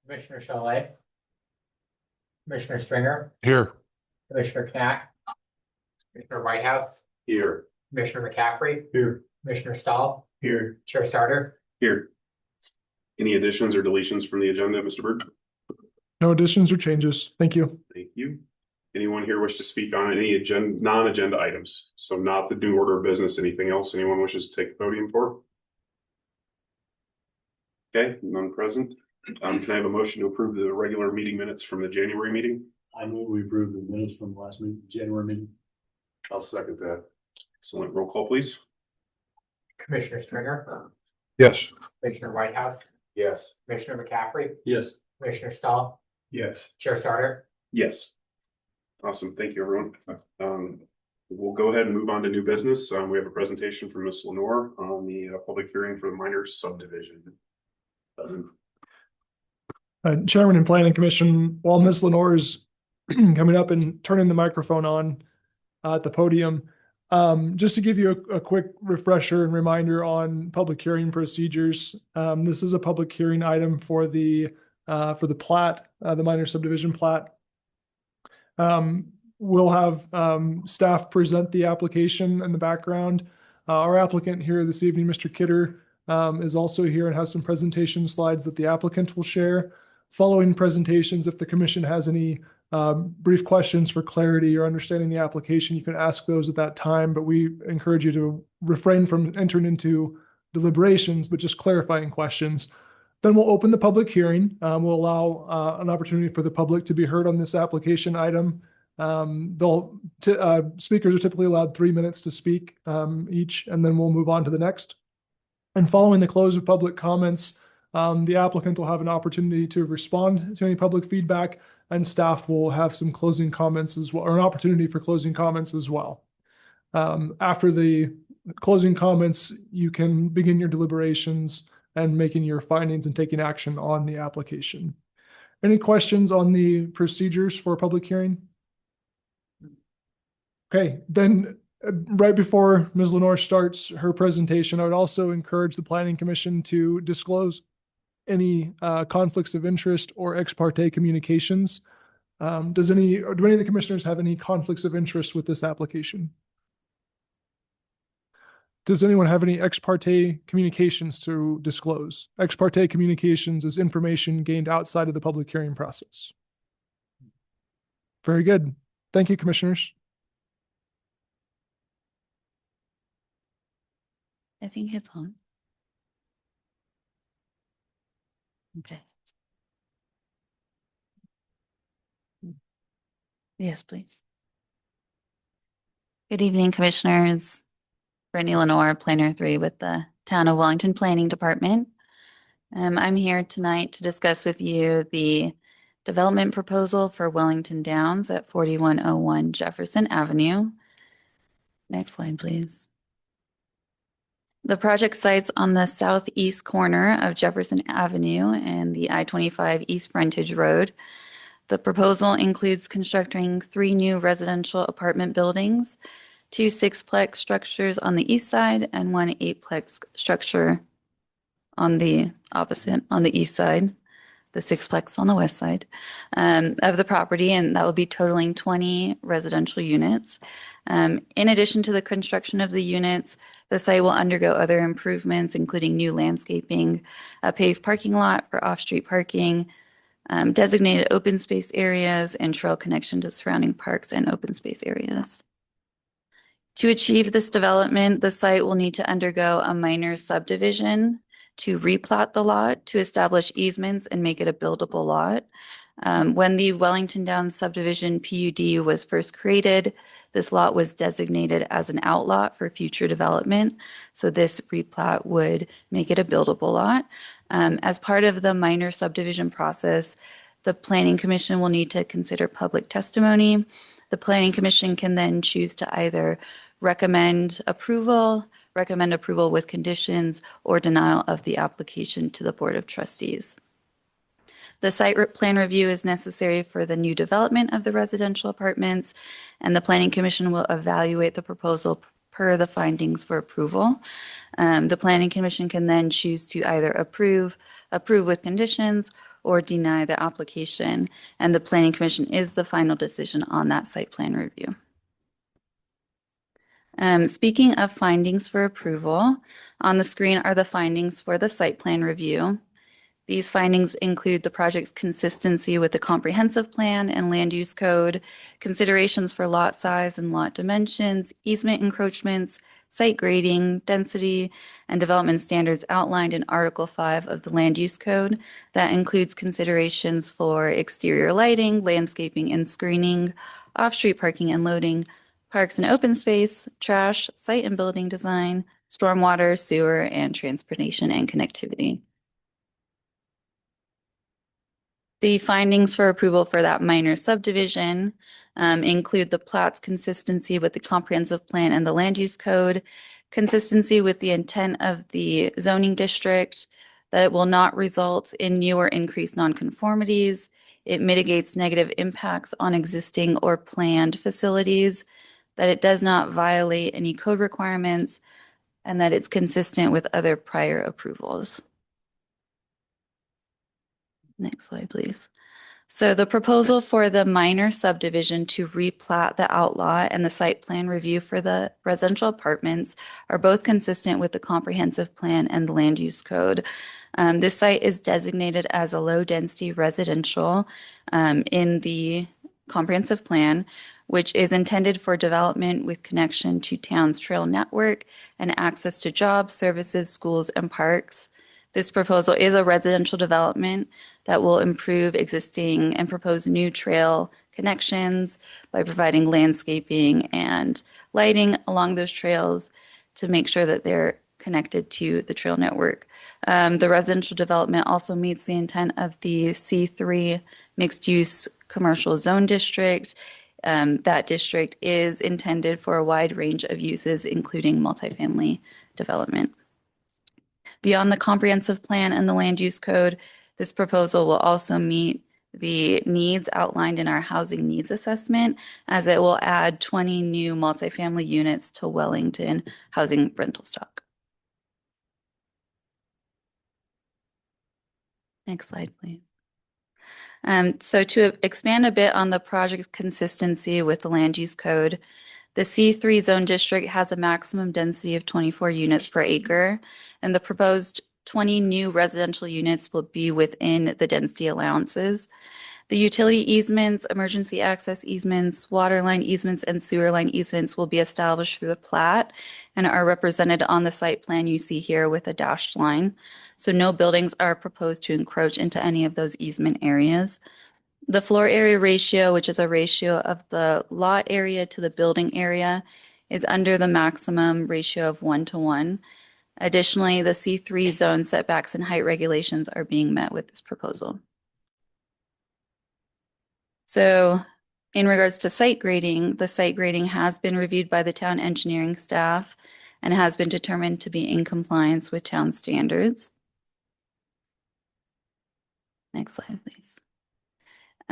Commissioner Chalet, Commissioner Stringer, Here. Commissioner Knack, Commissioner Whitehouse, Here. Commissioner McCaffrey, Here. Commissioner Stahl, Here. Chair Sarter. Here. Any additions or deletions from the agenda, Mr. Bird? No additions or changes. Thank you. Thank you. Anyone here wish to speak on any non-agenda items? So not the due order of business, anything else anyone wishes to take the podium for? Okay, none present. Can I have a motion to approve the regular meeting minutes from the January meeting? I move we approve the minutes from the last meeting, January meeting. I'll second that. Excellent. Roll call, please. Commissioner Stringer, Yes. Commissioner Whitehouse, Yes. Commissioner McCaffrey, Yes. Commissioner Stahl, Yes. Chair Sarter. Yes. Awesome. Thank you, everyone. We'll go ahead and move on to new business. We have a presentation from Ms. Lenore on the public hearing for the minor subdivision. Chairman and Planning Commission, while Ms. Lenore is coming up and turning the microphone on at the podium, just to give you a quick refresher and reminder on public hearing procedures. This is a public hearing item for the plat, the minor subdivision plat. We'll have staff present the application in the background. Our applicant here this evening, Mr. Kidder, is also here and has some presentation slides that the applicant will share. Following presentations, if the commission has any brief questions for clarity or understanding the application, you can ask those at that time, but we encourage you to refrain from entering into deliberations, but just clarifying questions. Then we'll open the public hearing. We'll allow an opportunity for the public to be heard on this application item. Speakers are typically allowed 3 minutes to speak each, and then we'll move on to the next. And following the close of public comments, the applicant will have an opportunity to respond to any public feedback, and staff will have some closing comments as well, or an opportunity for closing comments as well. After the closing comments, you can begin your deliberations and making your findings and taking action on the application. Any questions on the procedures for a public hearing? Okay, then right before Ms. Lenore starts her presentation, I would also encourage the Planning Commission to disclose any conflicts of interest or ex parte communications. Do any of the commissioners have any conflicts of interest with this application? Does anyone have any ex parte communications to disclose? Ex parte communications is information gained outside of the public hearing process. Very good. Thank you, commissioners. I think it's on. Okay. Yes, please. Good evening, commissioners. Brittany Lenore, Planner 3 with the Town of Wellington Planning Department. I'm here tonight to discuss with you the development proposal for Wellington Downs at 4101 Jefferson Avenue. Next slide, please. The project site's on the southeast corner of Jefferson Avenue and the I-25 East Frontage Road. The proposal includes constructing 3 new residential apartment buildings, 2 6-plex structures on the east side and 1 8-plex structure on the opposite, on the east side, the 6-plex on the west side of the property, and that will be totaling 20 residential units. In addition to the construction of the units, the site will undergo other improvements, including new landscaping, a paved parking lot for off-street parking, designated open space areas, and trail connection to surrounding parks and open space areas. To achieve this development, the site will need to undergo a minor subdivision to replat the lot, to establish easements and make it a buildable lot. When the Wellington Downs subdivision PUD was first created, this lot was designated as an outlot for future development. So this replat would make it a buildable lot. As part of the minor subdivision process, the Planning Commission will need to consider public testimony. The Planning Commission can then choose to either recommend approval with conditions, or denial of the application to the Board of Trustees. The site plan review is necessary for the new development of the residential apartments, and the Planning Commission will evaluate the proposal per the findings for approval. The Planning Commission can then choose to either approve with conditions, or deny the application, and the Planning Commission is the final decision on that site plan review. Speaking of findings for approval, on the screen are the findings for the site plan review. These findings include the project's consistency with the comprehensive plan and land use code, considerations for lot size and lot dimensions, easement encroachments, site grading, density, and development standards outlined in Article 5 of the Land Use Code. That includes considerations for exterior lighting, landscaping and screening, off-street parking and loading, parks and open space, trash, site and building design, stormwater, sewer, and transportation and connectivity. The findings for approval for that minor subdivision include the plat's consistency with the comprehensive plan and the land use code, consistency with the intent of the zoning district, that it will not result in new or increased nonconformities, it mitigates negative impacts on existing or planned facilities, that it does not violate any code requirements, and that it's consistent with other prior approvals. Next slide, please. So the proposal for the minor subdivision to replat the outlot and the site plan review for the residential apartments are both consistent with the comprehensive plan and the land use code. This site is designated as a low-density residential in the comprehensive plan, which is intended for development with connection to town's trail network and access to jobs, services, schools, and parks. This proposal is a residential development that will improve existing and propose new trail connections by providing landscaping and lighting along those trails to make sure that they're connected to the trail network. The residential development also meets the intent of the C3 mixed-use commercial zone district. That district is intended for a wide range of uses, including multifamily development. Beyond the comprehensive plan and the land use code, this proposal will also meet the needs outlined in our housing needs assessment, as it will add 20 new multifamily units to Wellington housing rental stock. Next slide, please. So to expand a bit on the project's consistency with the land use code, the C3 zone district has a maximum density of 24 units per acre, and the proposed 20 new residential units will be within the density allowances. The utility easements, emergency access easements, water line easements, and sewer line easements will be established through the plat and are represented on the site plan you see here with a dashed line. So no buildings are proposed to encroach into any of those easement areas. The floor area ratio, which is a ratio of the lot area to the building area, is under the maximum ratio of 1:1. Additionally, the C3 zone setbacks and height regulations are being met with this proposal. So in regards to site grading, the site grading has been reviewed by the town engineering staff and has been determined to be in compliance with town standards. Next slide, please.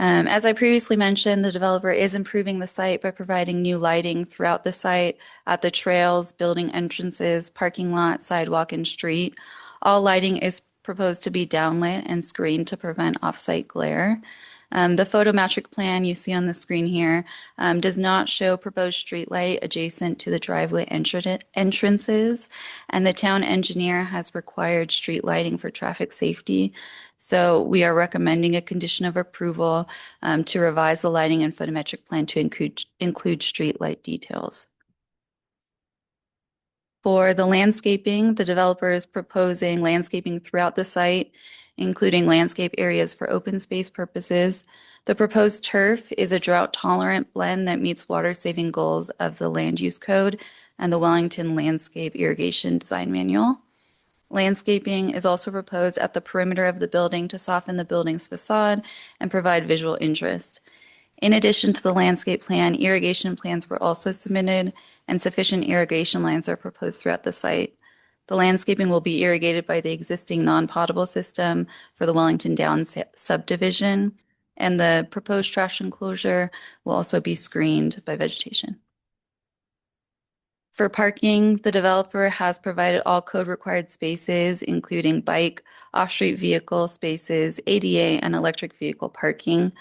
As I previously mentioned, the developer is improving the site by providing new lighting throughout the site at the trails, building entrances, parking lot, sidewalk, and street. All lighting is proposed to be downlit and screened to prevent off-site glare. The photometric plan you see on the screen here does not show proposed streetlight adjacent to the driveway entrances, and the town engineer has required street lighting for traffic safety. So we are recommending a condition of approval to revise the lighting and photometric plan to include street light details. For the landscaping, the developer is proposing landscaping throughout the site, including landscape areas for open space purposes. The proposed turf is a drought-tolerant blend that meets water-saving goals of the Land Use Code and the Wellington Landscape Irrigation Design Manual. Landscaping is also proposed at the perimeter of the building to soften the building's facade and provide visual interest. In addition to the landscape plan, irrigation plans were also submitted, and sufficient irrigation lines are proposed throughout the site. The landscaping will be irrigated by the existing non-potable system for the Wellington Downs subdivision, and the proposed trash enclosure will also be screened by vegetation. For parking, the developer has provided all code required spaces, including bike, off-street vehicle spaces, ADA, and electric vehicle parking.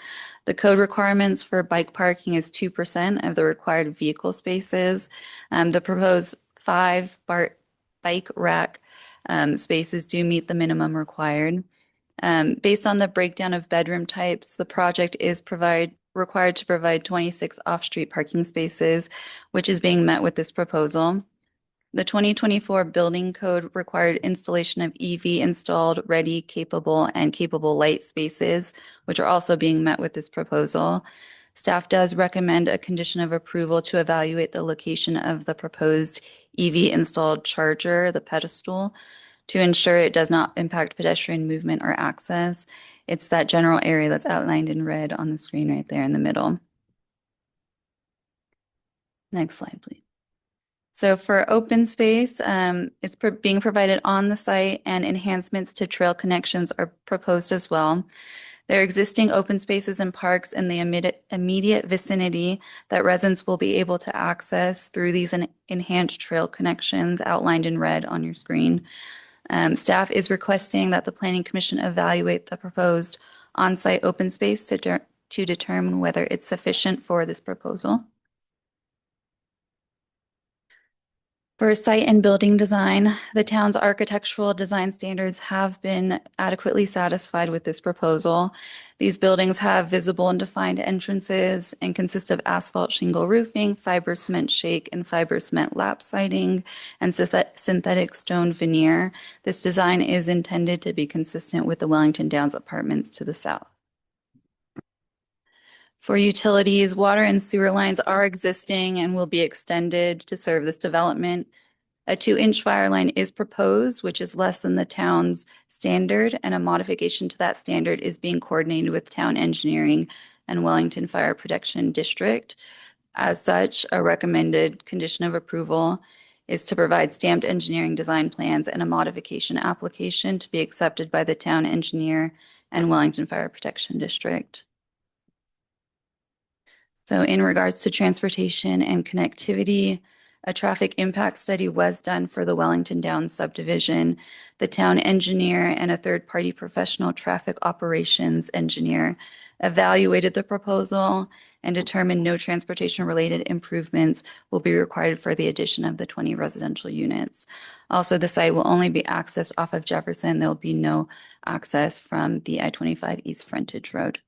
The code requirements for bike parking is 2% of the required vehicle spaces. The proposed bike rack spaces do meet the minimum required. Based on the breakdown of bedroom types, the project is required to provide 26 off-street parking spaces, which is being met with this proposal. The 2024 building code required installation of EV installed, ready, capable, and capable light spaces, which are also being met with this proposal. Staff does recommend a condition of approval to evaluate the location of the proposed EV installed charger, the pedestal, to ensure it does not impact pedestrian movement or access. It's that general area that's outlined in red on the screen right there in the middle. Next slide, please. So for open space, it's being provided on the site, and enhancements to trail connections are proposed as well. There are existing open spaces and parks in the immediate vicinity that residents will be able to access through these enhanced trail connections outlined in red on your screen. Staff is requesting that the Planning Commission evaluate the proposed on-site open space to determine whether it's sufficient for this proposal. For site and building design, the town's architectural design standards have been adequately satisfied with this proposal. These buildings have visible and defined entrances and consist of asphalt shingle roofing, fiber cement shake, and fiber cement lap siding, and synthetic stone veneer. This design is intended to be consistent with the Wellington Downs apartments to the south. For utilities, water and sewer lines are existing and will be extended to serve this development. A 2-inch fire line is proposed, which is less than the town's standard, and a modification to that standard is being coordinated with town engineering and Wellington Fire Protection District. As such, a recommended condition of approval is to provide stamped engineering design plans and a modification application to be accepted by the town engineer and Wellington Fire Protection District. So in regards to transportation and connectivity, a traffic impact study was done for the Wellington Downs subdivision. The town engineer and a third-party professional traffic operations engineer evaluated the proposal and determined no transportation-related improvements will be required for the addition of the 20 residential units. Also, the site will only be accessed off of Jefferson. There will be no access from the I-25 East Frontage Road.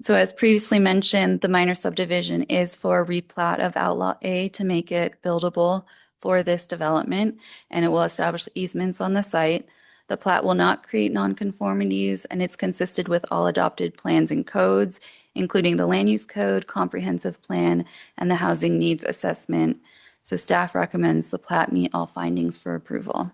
So as previously mentioned, the minor subdivision is for a replat of Outlot A to make it buildable for this development, and it will establish easements on the site. The plat will not create nonconformities, and it's consistent with all adopted plans and codes, including the land use code, comprehensive plan, and the housing needs assessment. So staff recommends the plat meet all findings for approval.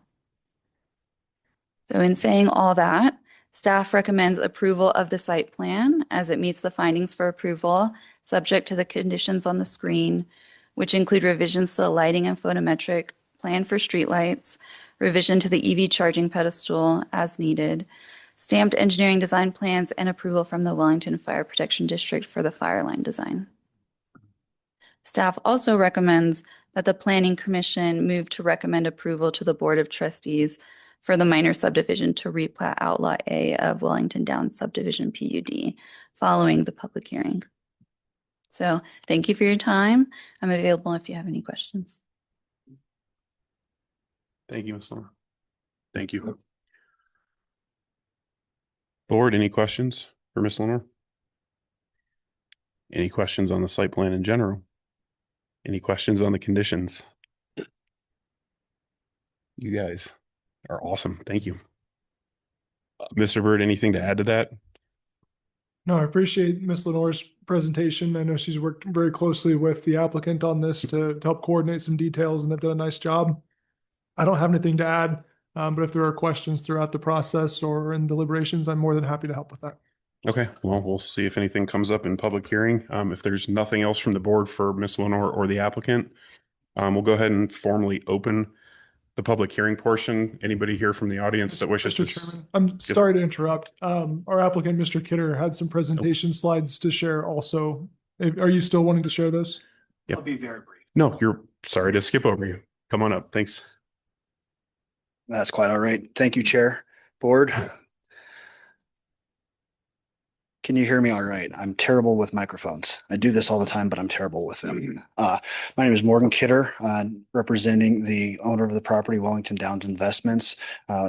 So in saying all that, staff recommends approval of the site plan as it meets the findings for approval, subject to the conditions on the screen, which include revisions to the lighting and photometric plan for streetlights, revision to the EV charging pedestal as needed, stamped engineering design plans, and approval from the Wellington Fire Protection District for the fire line design. Staff also recommends that the Planning Commission move to recommend approval to the Board of Trustees for the minor subdivision to replat Outlot A of Wellington Downs Subdivision PUD following the public hearing. So thank you for your time. I'm available if you have any questions. Thank you, Ms. Lenore. Thank you. Board, any questions for Ms. Lenore? Any questions on the site plan in general? Any questions on the conditions? You guys are awesome. Thank you. Mr. Bird, anything to add to that? No, I appreciate Ms. Lenore's presentation. I know she's worked very closely with the applicant on this to help coordinate some details, and they've done a nice job. I don't have anything to add, but if there are questions throughout the process or in deliberations, I'm more than happy to help with that. Okay, well, we'll see if anything comes up in public hearing. If there's nothing else from the board for Ms. Lenore or the applicant, we'll go ahead and formally open the public hearing portion. Anybody here from the audience that wishes Mr. to? Chairman, I'm sorry to interrupt. Our applicant, Mr. Kidder, had some presentation slides to share also Are you still wanting to share those? Yep. I'll be very brief. No, you're sorry to skip over you. Come on up. Thanks. That's quite all right. Thank you, Chair, Board. Can you hear me all right? I'm terrible with microphones. I do this all the time, but I'm terrible with them. My name is Morgan Kidder, representing the owner of the property, Wellington Downs Investments.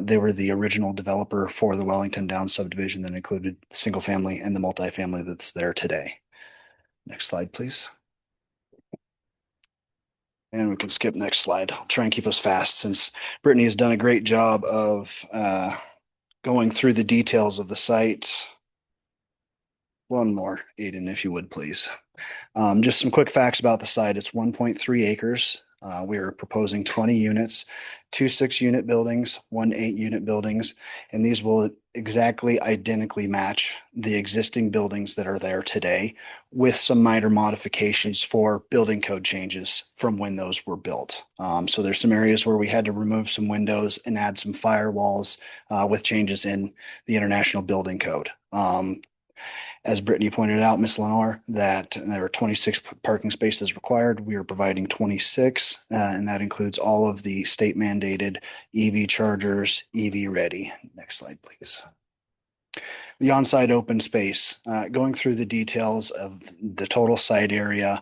They were the original developer for the Wellington Downs subdivision that included the single family and the multifamily that's there today. Next slide, please. And we can skip next slide. I'll try and keep us fast since Brittany has done a great job of going through the details of the site. One more, Aiden, if you would, please. Just some quick facts about the site. It's 1.3 acres. We are proposing 20 units, 2 6-unit buildings, 1 8-unit buildings, and these will exactly identically match the existing buildings that are there today with some minor modifications for building code changes from when those were built. So there's some areas where we had to remove some windows and add some firewalls with changes in the International Building Code. As Brittany pointed out, Ms. Lenore, that there are 26 parking spaces required. We are providing 26, and that includes all of the state mandated EV chargers, EV ready. Next slide, please. The on-site open space, going through the details of the total site area,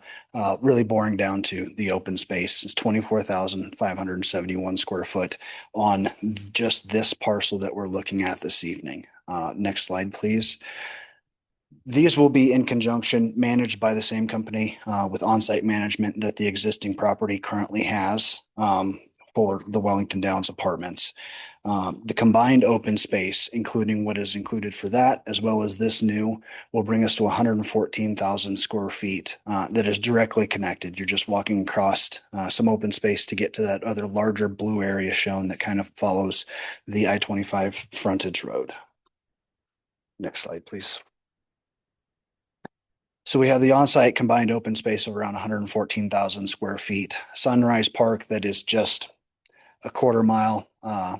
really boring down to the open space. It's 24,571 square foot on just this parcel that we're looking at this evening. Next slide, please. These will be in conjunction managed by the same company with on-site management that the existing property currently has for the Wellington Downs apartments. The combined open space, including what is included for that, as well as this new, will bring us to 114,000 square feet that is directly connected. You're just walking across some open space to get to that other larger blue area shown that kind of follows the I-25 frontage road. Next slide, please. So we have the on-site combined open space of around 114,000 square feet. Sunrise Park that is just a quarter-mile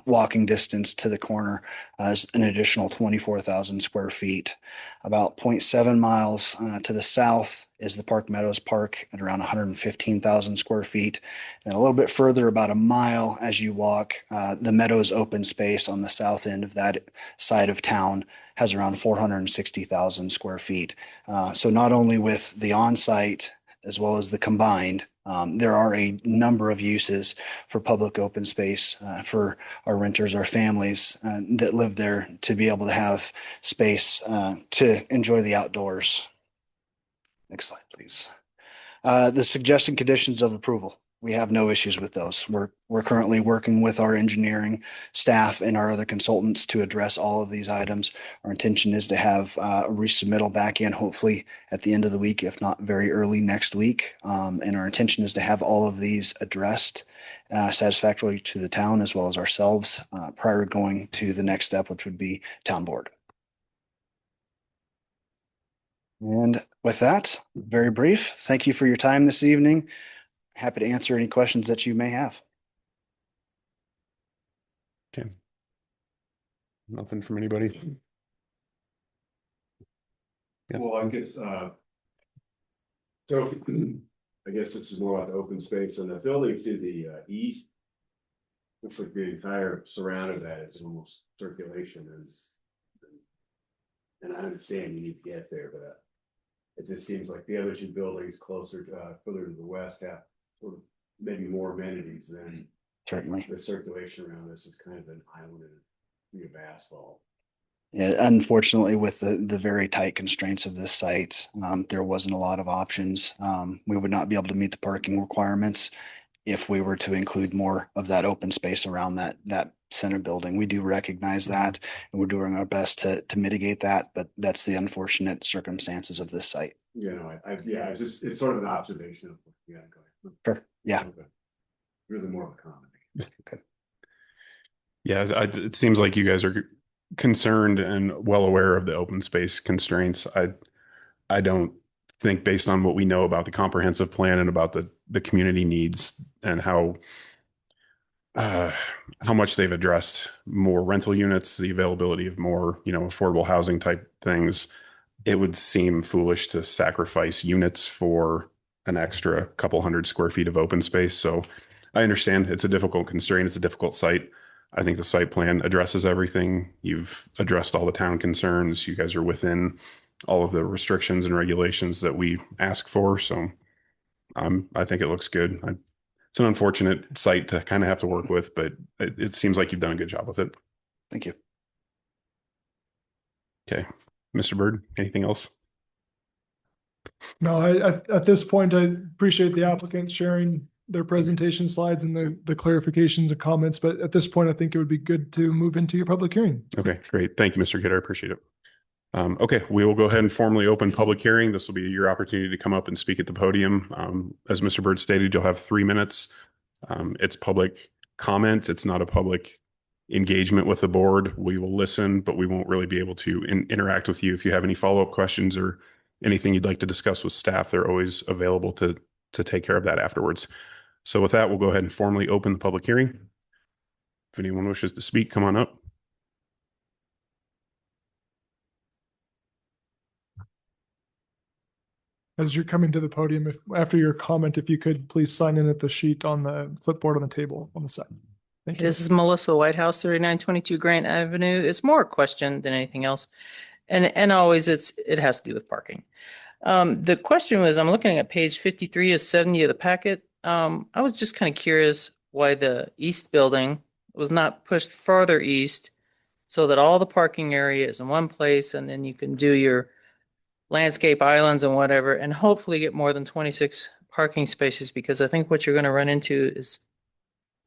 walking distance to the corner is an additional 24,000 square feet. About 0.7 miles to the south is the Park Meadows Park at around 115,000 square feet. And a little bit further, about a mile as you walk, the Meadows open space on the south end of that side of town has around 460,000 square feet. So not only with the on-site as well as the combined, there are a number of uses for public open space for our renters, our families that live there to be able to have space to enjoy the outdoors. Next slide, please. The suggested conditions of approval. We have no issues with those. We're currently working with our engineering staff and our other consultants to address all of these items. Our intention is to have a resubmittal back in hopefully at the end of the week, if not very early next week. And our intention is to have all of these addressed satisfactorily to the town as well as ourselves prior to going to the next step, which would be town board. And with that, very brief, thank you for your time this evening. Happy to answer any questions that you may have. Okay. Nothing from anybody. Yeah. Well, I guess, so I guess this is more like open space and the building to the east. Looks like the entire surround of that is almost circulation is. And I understand you need to get there, but it just seems like the other two buildings closer to further to the west have sort of maybe more amenities than Certainly. the circulation around this is kind of an island of asphalt. Yeah, unfortunately, with the very tight constraints of this site, there wasn't a lot of options. We would not be able to meet the parking requirements if we were to include more of that open space around that center building. We do recognize that, and we're doing our best to mitigate that, but that's the unfortunate circumstances of this site. You know, yeah, it's sort of an observation of what you got going. Sure. Yeah. Okay. Really more of a comment. Okay. Yeah, it seems like you guys are concerned and well aware of the open space constraints. I don't think, based on what we know about the comprehensive plan and about the community needs and how much they've addressed more rental units, the availability of more, affordable housing type things, it would seem foolish to sacrifice units for an extra couple hundred square feet of open space. So I understand it's a difficult constraint. It's a difficult site. I think the site plan addresses everything. You've addressed all the town concerns. You guys are within all of the restrictions and regulations that we ask for. So I think it looks good. It's an unfortunate site to kind of have to work with, but it seems like you've done a good job with it. Thank you. Okay. Mr. Bird, anything else? No, at this point, I appreciate the applicant sharing their presentation slides and the clarifications and comments, but at this point, I think it would be good to move into your public hearing. Okay, great. Thank you, Mr. Kidder. I appreciate it. Okay, we will go ahead and formally open public hearing. This will be your opportunity to come up and speak at the podium. As Mr. Bird stated, you'll have 3 minutes. It's public comment. It's not a public engagement with the board. We will listen, but we won't really be able to interact with you. If you have any follow-up questions or anything you'd like to discuss with staff, they're always available to take care of that afterwards. So with that, we'll go ahead and formally open the public hearing. If anyone wishes to speak, come on up. As you're coming to the podium, after your comment, if you could please sign in at the sheet on the clipboard on the table on the side. Thank you. This is Melissa Whitehouse, 3922 Grant Avenue. It's more a question than anything else. And always it has to do with parking. The question was, I'm looking at page 53 of 70 of the packet. I was just kind of curious why the east building was not pushed farther east so that all the parking area is in one place and then you can do your landscape islands and whatever, and hopefully get more than 26 parking spaces, because I think what you're going to run into is,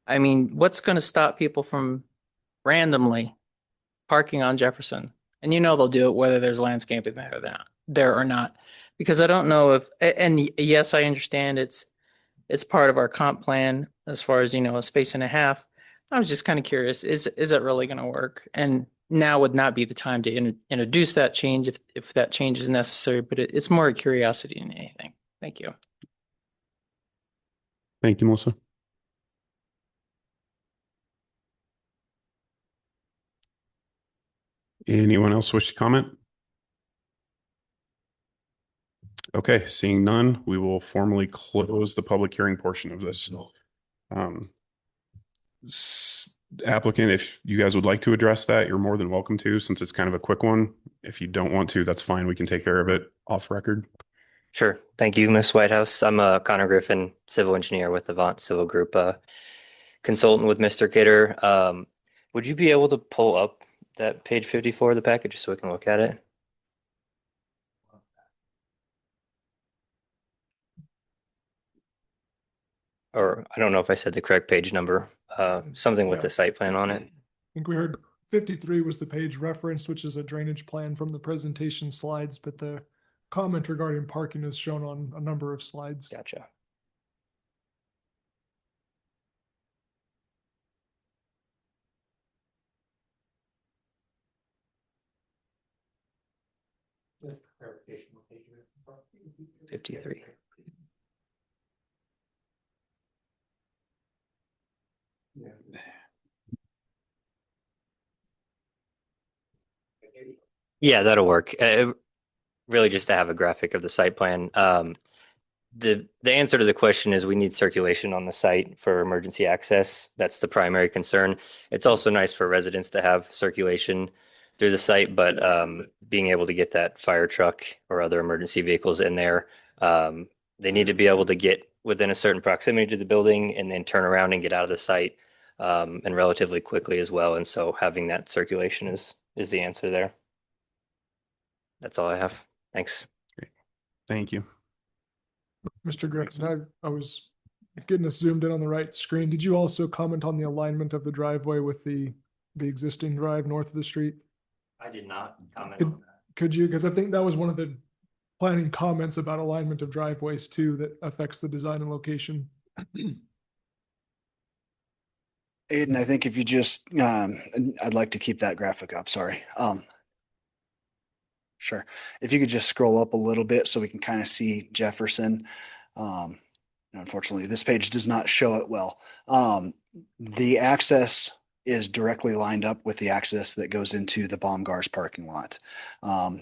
I mean, what's going to stop people from randomly parking on Jefferson? And you know they'll do it whether there's landscaping there or not, because I don't know if, and yes, I understand it's part of our comp plan as far as, a space and a half. I was just kind of curious, is it really going to work? And now would not be the time to introduce that change if that change is necessary, but it's more a curiosity than anything. Thank you. Thank you, Melissa. Anyone else wish to comment? Okay, seeing none, we will formally close the public hearing portion of this. Applicant, if you guys would like to address that, you're more than welcome to, since it's kind of a quick one. If you don't want to, that's fine. We can take care of it off record. Sure. Thank you, Ms. Whitehouse. I'm Connor Griffin, civil engineer with Avant Civil Group, consultant with Mr. Kidder. Would you be able to pull up that page 54 of the package just so we can look at it? Or I don't know if I said the correct page number, something with the site plan on it. I think we heard 53 was the page referenced, which is a drainage plan from the presentation slides, but the comment regarding parking is shown on a number of slides. Gotcha. Just for clarification, what page you're on. 53. Yeah. Yeah, that'll work. Really just to have a graphic of the site plan. The answer to the question is we need circulation on the site for emergency access. That's the primary concern. It's also nice for residents to have circulation through the site, but being able to get that fire truck or other emergency vehicles in there, they need to be able to get within a certain proximity to the building and then turn around and get out of the site, and relatively quickly as well. And so having that circulation is the answer there. That's all I have. Thanks. Great. Thank you. Mr. Gregson, I was getting us zoomed in on the right screen. Did you also comment on the alignment of the driveway with the existing drive north of the street? I did not comment on that. Could you? Because I think that was one of the planning comments about alignment of driveways too, that affects the design and location. Aiden, I think if you just, I'd like to keep that graphic up, sorry. Sure. If you could just scroll up a little bit so we can kind of see Jefferson. Unfortunately, this page does not show it well. The access is directly lined up with the access that goes into the Baumgars parking lot.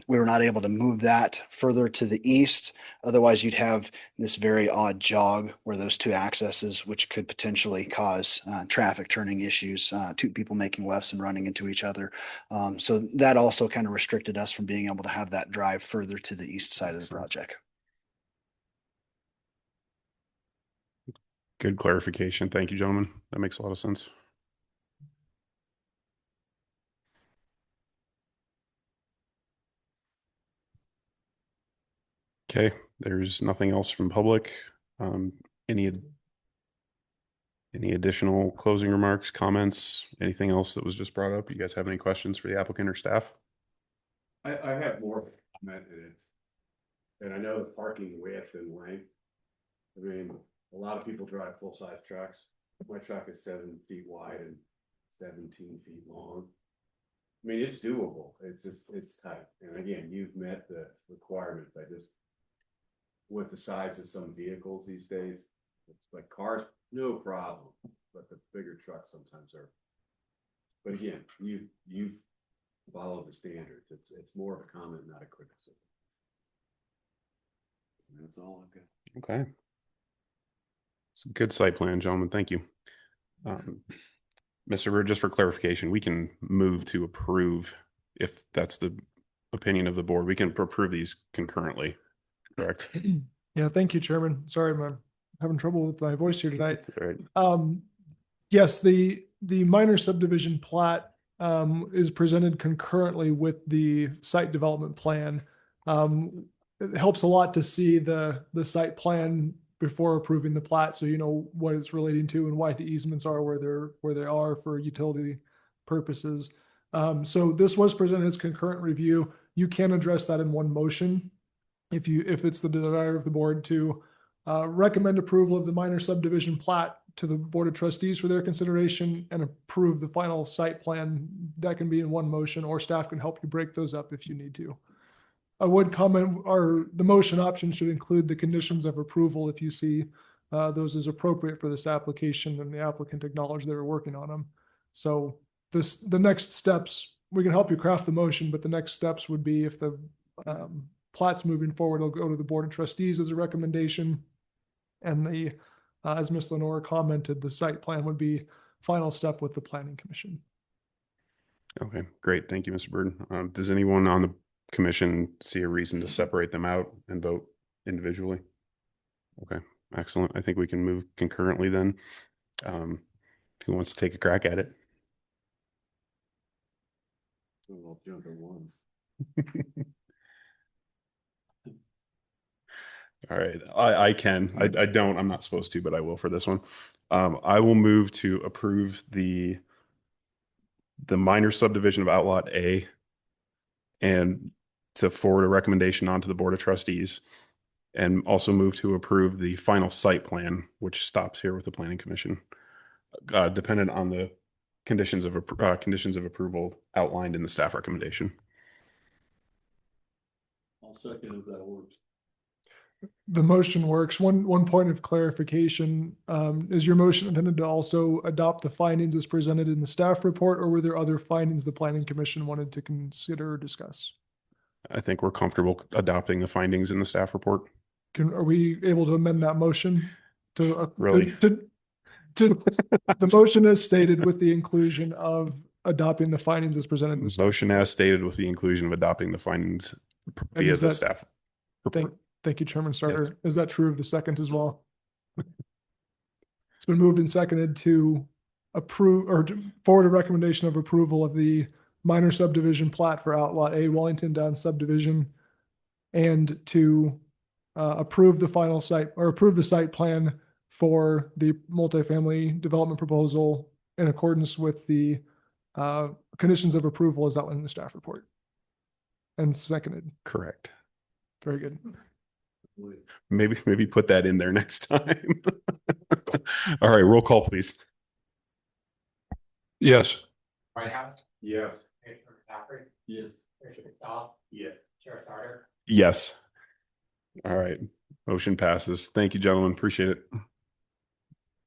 We were not able to move that further to the east. Otherwise, you'd have this very odd jog where those two accesses, which could potentially cause traffic turning issues, two people making lefts and running into each other. So that also kind of restricted us from being able to have that drive further to the east side of the project. Good clarification. Thank you, gentlemen. That makes a lot of sense. Okay, there's nothing else from public. Any additional closing remarks, comments, anything else that was just brought up? You guys have any questions for the applicant or staff? I have more of a comment in it. And I know the parking width and length. I mean, a lot of people drive full-size trucks. My truck is 7 feet wide and 17 feet long. I mean, it's doable. It's tight. And again, you've met the requirement by just with the size of some vehicles these days. It's like cars, no problem, but the bigger trucks sometimes are. But again, you've followed the standards. It's more of a comment, not a criticism. And that's all I've got. Okay. It's a good site plan, gentlemen. Thank you. Mr. Bird, just for clarification, we can move to approve if that's the opinion of the board. We can approve these concurrently, correct? Yeah, thank you, Chairman. Sorry, I'm having trouble with my voice here tonight. All right. Yes, the minor subdivision plat is presented concurrently with the site development plan. It helps a lot to see the site plan before approving the plat, so you know what it's relating to and why the easements are where they are for utility purposes. So this was presented as concurrent review. You can address that in one motion if it's the desire of the board to recommend approval of the minor subdivision plat to the Board of Trustees for their consideration and approve the final site plan. That can be in one motion, or staff can help you break those up if you need to. I would comment, the motion option should include the conditions of approval if you see those as appropriate for this application and the applicant acknowledged they were working on them. So the next steps, we can help you craft the motion, but the next steps would be if the plat's moving forward, it'll go to the Board of Trustees as a recommendation. And as Ms. Lenore commented, the site plan would be final step with the Planning Commission. Okay, great. Thank you, Mr. Bird. Does anyone on the commission see a reason to separate them out and vote individually? Okay, excellent. I think we can move concurrently then. Who wants to take a crack at it? I'll jump at once. All right, I can. I don't. I'm not supposed to, but I will for this one. I will move to approve the minor subdivision of Outlot A and to forward a recommendation onto the Board of Trustees, and also move to approve the final site plan, which stops here with the Planning Commission, dependent on the conditions of approval outlined in the staff recommendation. I'll second if that works. The motion works. One point of clarification, is your motion intended to also adopt the findings as presented in the staff report, or were there other findings the Planning Commission wanted to consider or discuss? I think we're comfortable adopting the findings in the staff report. Are we able to amend that motion to Really? The motion is stated with the inclusion of adopting the findings as presented in the Motion as stated with the inclusion of adopting the findings via is the that- staff report. Thank you, Chairman Starter. Yes. Is that true of the second as well? It's been moved and seconded to approve or to forward a recommendation of approval of the minor subdivision plat for Outlot A Wellington down subdivision, and to approve the final site or approve the site plan for the multifamily development proposal in accordance with the conditions of approval as outlined in the staff report. And seconded. Correct. Very good. Maybe put that in there next time. All right, roll call, please. Yes. White House, Yes. Commissioner McCaffrey, Yes. Commissioner McDowell, Yeah. Chair Starter. Yes. All right. Motion passes. Thank you, gentlemen. Appreciate it.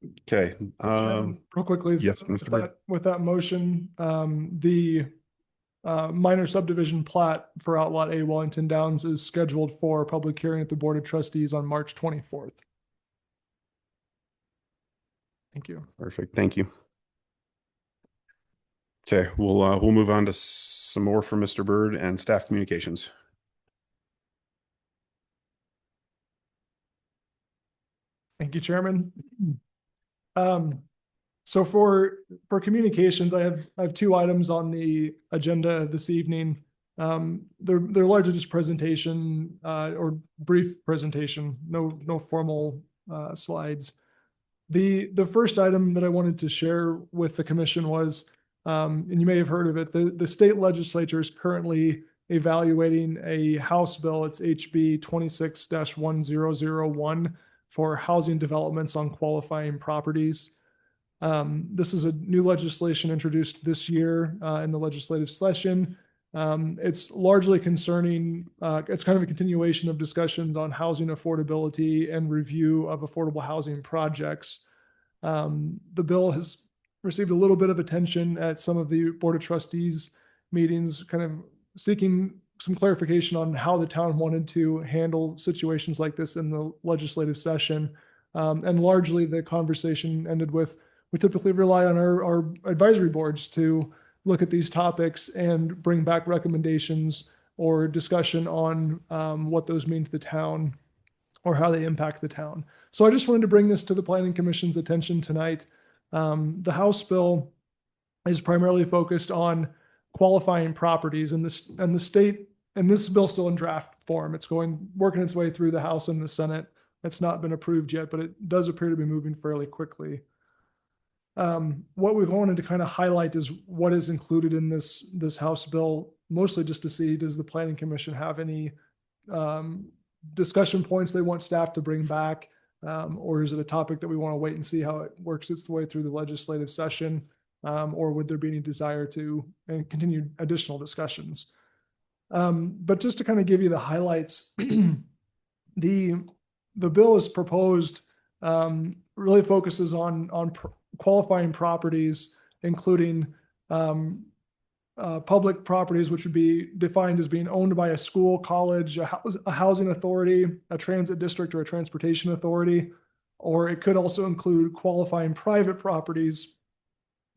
Okay, Real quickly, yes, Mr. Bird. with that motion, the minor subdivision plat for Outlot A Wellington Downs is scheduled for a public hearing at the Board of Trustees on March 24th. Thank you. Perfect, thank you. Okay, we'll move on to some more from Mr. Bird and staff communications. Thank you, Chairman. So for communications, I have two items on the agenda this evening. They're largely just presentation or brief presentation, no formal slides. The first item that I wanted to share with the commission was, and you may have heard of it, the state legislature is currently evaluating a House bill. It's HB 26-1001 for housing developments on qualifying properties. This is a new legislation introduced this year in the legislative session. It's largely concerning, it's kind of a continuation of discussions on housing affordability and review of affordable housing projects. The bill has received a little bit of attention at some of the Board of Trustees meetings, kind of seeking some clarification on how the town wanted to handle situations like this in the legislative session. And largely the conversation ended with, we typically rely on our advisory boards to look at these topics and bring back recommendations or discussion on what those mean to the town or how they impact the town. So I just wanted to bring this to the Planning Commission's attention tonight. The House bill is primarily focused on qualifying properties, and the state, and this bill still in draft form. It's working its way through the House and the Senate. It's not been approved yet, but it does appear to be moving fairly quickly. What we wanted to kind of highlight is what is included in this House bill, mostly just to see, does the Planning Commission have any discussion points they want staff to bring back, or is it a topic that we want to wait and see how it works its way through the legislative session, or would there be any desire to continue additional discussions? But just to kind of give you the highlights, the bill is proposed really focuses on qualifying properties, including public properties, which would be defined as being owned by a school, college, a housing authority, a transit district, or a transportation authority. Or it could also include qualifying private properties,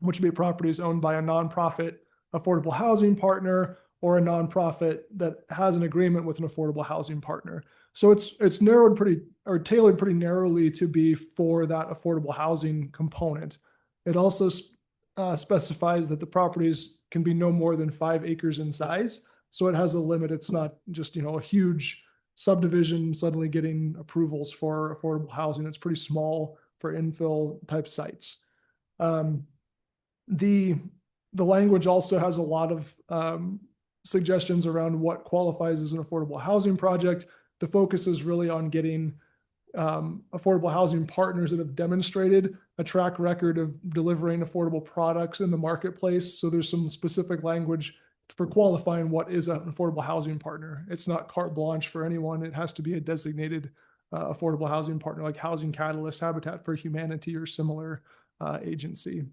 which would be properties owned by a nonprofit affordable housing partner or a nonprofit that has an agreement with an affordable housing partner. So it's narrowed tailored pretty narrowly to be for that affordable housing component. It also specifies that the properties can be no more than 5 acres in size. So it has a limit. It's not just, a huge subdivision suddenly getting approvals for affordable housing. It's pretty small for infill type sites. The language also has a lot of suggestions around what qualifies as an affordable housing project. The focus is really on getting affordable housing partners that have demonstrated a track record of delivering affordable products in the marketplace. So there's some specific language for qualifying what is an affordable housing partner. It's not carte blanche for anyone. It has to be a designated affordable housing partner like Housing Catalyst, Habitat for Humanity, or similar agency.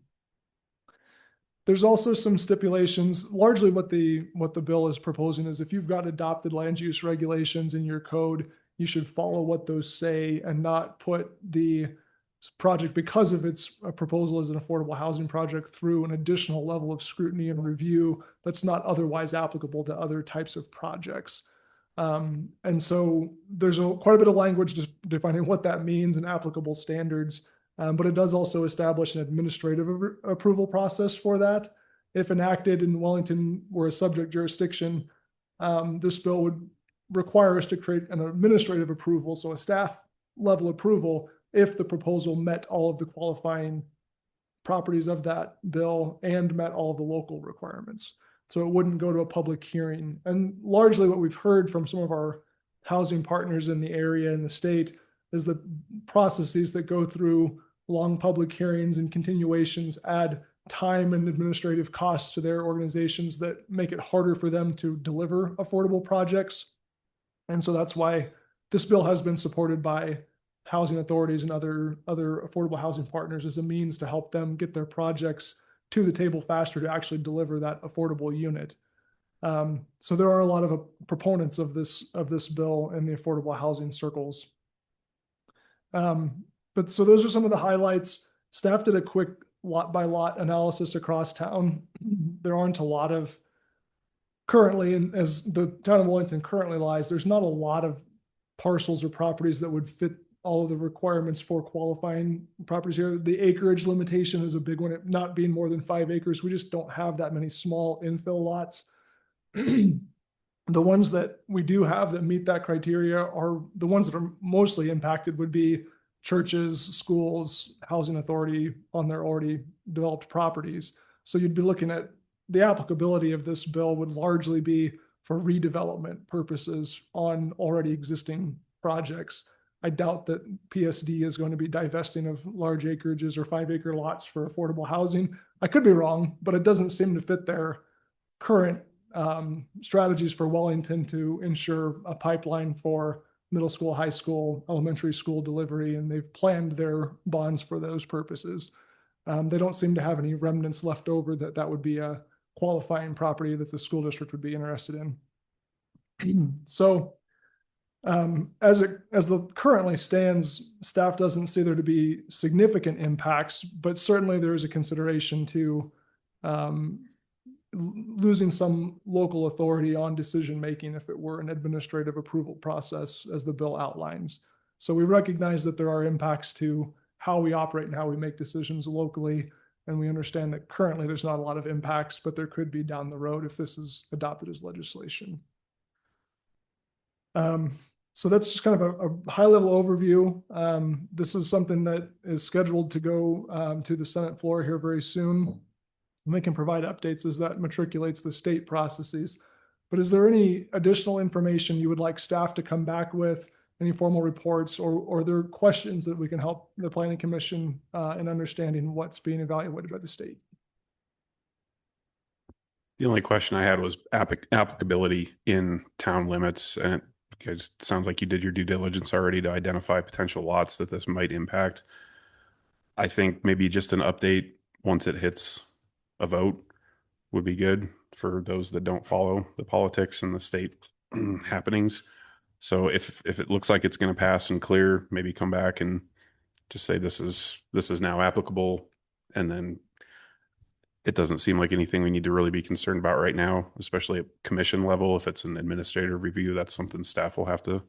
There's also some stipulations. Largely what the bill is proposing is if you've got adopted land use regulations in your code, you should follow what those say and not put the project, because of its proposal as an affordable housing project, through an additional level of scrutiny and review that's not otherwise applicable to other types of projects. And so there's quite a bit of language just defining what that means and applicable standards. But it does also establish an administrative approval process for that. If enacted in Wellington were a subject jurisdiction, this bill would require us to create an administrative approval, so a staff level approval, if the proposal met all of the qualifying properties of that bill and met all of the local requirements. So it wouldn't go to a public hearing. And largely what we've heard from some of our housing partners in the area and the state is that processes that go through long public hearings and continuations add time and administrative costs to their organizations that make it harder for them to deliver affordable projects. And so that's why this bill has been supported by housing authorities and other affordable housing partners as a means to help them get their projects to the table faster to actually deliver that affordable unit. So there are a lot of proponents of this bill in the affordable housing circles. But so those are some of the highlights. Staff did a quick lot by lot analysis across town. There aren't a lot of currently, and as the town of Wellington currently lies, there's not a lot of parcels or properties that would fit all of the requirements for qualifying properties here. The acreage limitation is a big one, it not being more than 5 acres. We just don't have that many small infill lots. The ones that we do have that meet that criteria are the ones that are mostly impacted would be churches, schools, housing authority on their already developed properties. So you'd be looking at the applicability of this bill would largely be for redevelopment purposes on already existing projects. I doubt that PSD is going to be divesting of large acreages or 5-acre lots for affordable housing. I could be wrong, but it doesn't seem to fit their current strategies for Wellington to ensure a pipeline for middle school, high school, elementary school delivery, and they've planned their bonds for those purposes. They don't seem to have any remnants left over that would be a qualifying property that the school district would be interested in. So as it currently stands, staff doesn't see there to be significant impacts, but certainly there is a consideration to losing some local authority on decision making if it were an administrative approval process as the bill outlines. So we recognize that there are impacts to how we operate and how we make decisions locally. And we understand that currently there's not a lot of impacts, but there could be down the road if this is adopted as legislation. So that's just kind of a high level overview. This is something that is scheduled to go to the Senate floor here very soon. And they can provide updates as that matriculates the state processes. But is there any additional information you would like staff to come back with, any formal reports, or are there questions that we can help the Planning Commission in understanding what's being evaluated by the state? The only question I had was applicability in town limits, and because it sounds like you did your due diligence already to identify potential lots that this might impact. I think maybe just an update once it hits a vote would be good for those that don't follow the politics and the state happenings. So if it looks like it's going to pass and clear, maybe come back and just say this is now applicable, and then it doesn't seem like anything we need to really be concerned about right now, especially at commission level. If it's an administrative review, that's something staff will have to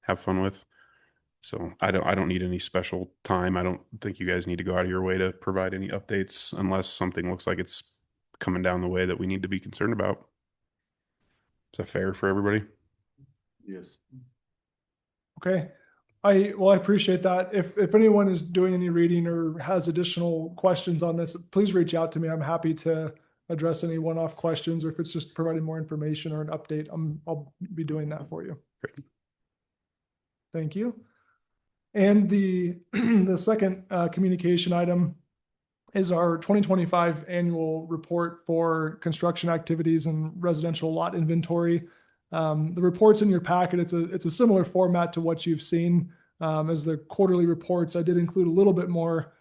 have fun with. So I don't need any special time. I don't think you guys need to go out of your way to provide any updates unless something looks like it's coming down the way that we need to be concerned about. Is that fair for everybody? Yes. Okay. I appreciate that. If anyone is doing any reading or has additional questions on this, please reach out to me. I'm happy to address any one-off questions, or if it's just providing more information or an update, I'll be doing that for you. Great. Thank you. And the second communication item is our 2025 annual report for construction activities and residential lot inventory. The report's in your packet. It's a similar format to what you've seen as the quarterly reports. I did include a little bit more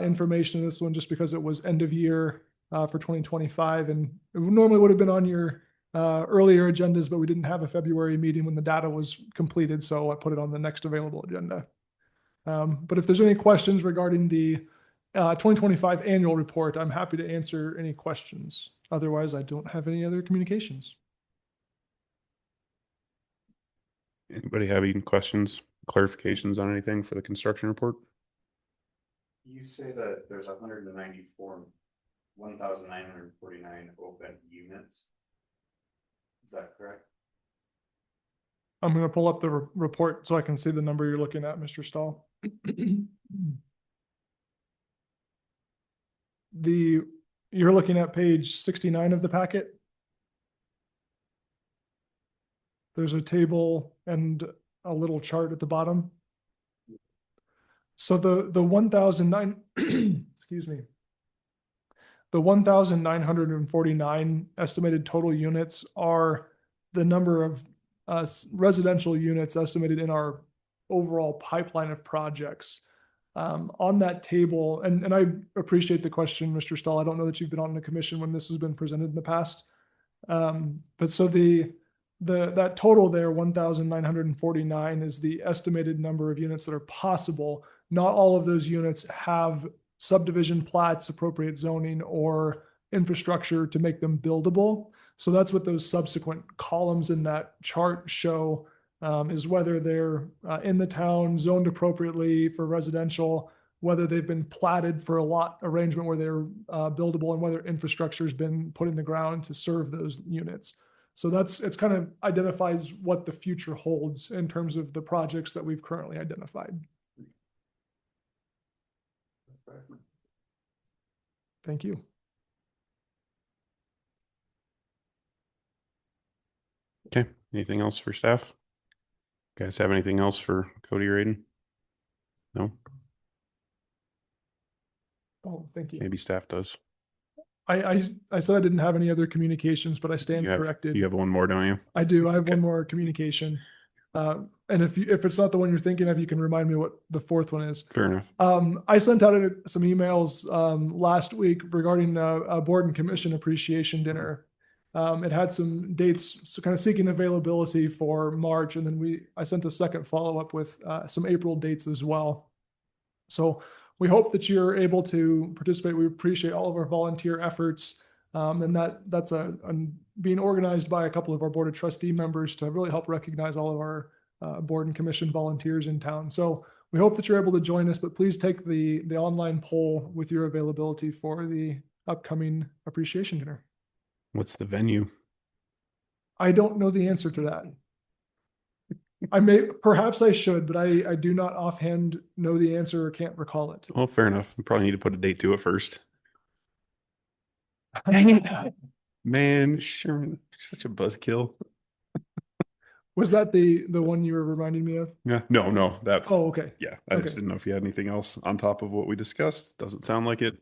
information in this one just because it was end of year for 2025, and it normally would have been on your earlier agendas, but we didn't have a February meeting when the data was completed, so I put it on the next available agenda. But if there's any questions regarding the 2025 annual report, I'm happy to answer any questions. Otherwise, I don't have any other communications. Anybody have any questions, clarifications on anything for the construction report? You say that there's 1,949 open units. Is that correct? I'm going to pull up the report so I can see the number you're looking at, Mr. Stahl. You're looking at page 69 of the packet. There's a table and a little chart at the bottom. So the 1,009, excuse me, the 1,949 estimated total units are the number of residential units estimated in our overall pipeline of projects. On that table, and I appreciate the question, Mr. Stahl. I don't know that you've been on the commission when this has been presented in the past. But so that total there, 1,949, is the estimated number of units that are possible. Not all of those units have subdivision plats, appropriate zoning, or infrastructure to make them buildable. So that's what those subsequent columns in that chart show, is whether they're in the town, zoned appropriately for residential, whether they've been platted for a lot arrangement where they're buildable, and whether infrastructure has been put in the ground to serve those units. So it's kind of identifies what the future holds in terms of the projects that we've currently identified. Thank you. Okay, anything else for staff? Guys have anything else for Cody or Aiden? No? Oh, thank you. Maybe staff does. I said I didn't have any other communications, but I stand corrected. You have one more, don't you? I do. I have Okay. one more communication. And if it's not the one you're thinking of, you can remind me what the fourth one is. Fair enough. I sent out some emails last week regarding a board and commission appreciation dinner. It had some dates, so kind of seeking availability for March, and then I sent a second follow-up with some April dates as well. So we hope that you're able to participate. We appreciate all of our volunteer efforts, and that's being organized by a couple of our board of trustee members to really help recognize all of our board and commission volunteers in town. So we hope that you're able to join us, but please take the online poll with your availability for the upcoming appreciation dinner. What's the venue? I don't know the answer to that. Perhaps I should, but I do not offhand know the answer or can't recall it. Well, fair enough. We probably need to put a date to it first. Man, Sherman, such a buzzkill. Was that the one you were reminding me of? Yeah. No, that's, Oh, okay. yeah. I just Okay. didn't know if you had anything else on top of what we discussed. Doesn't sound like it.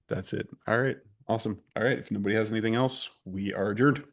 That's it. All right. Awesome. All right. If nobody has anything else, we are adjourned.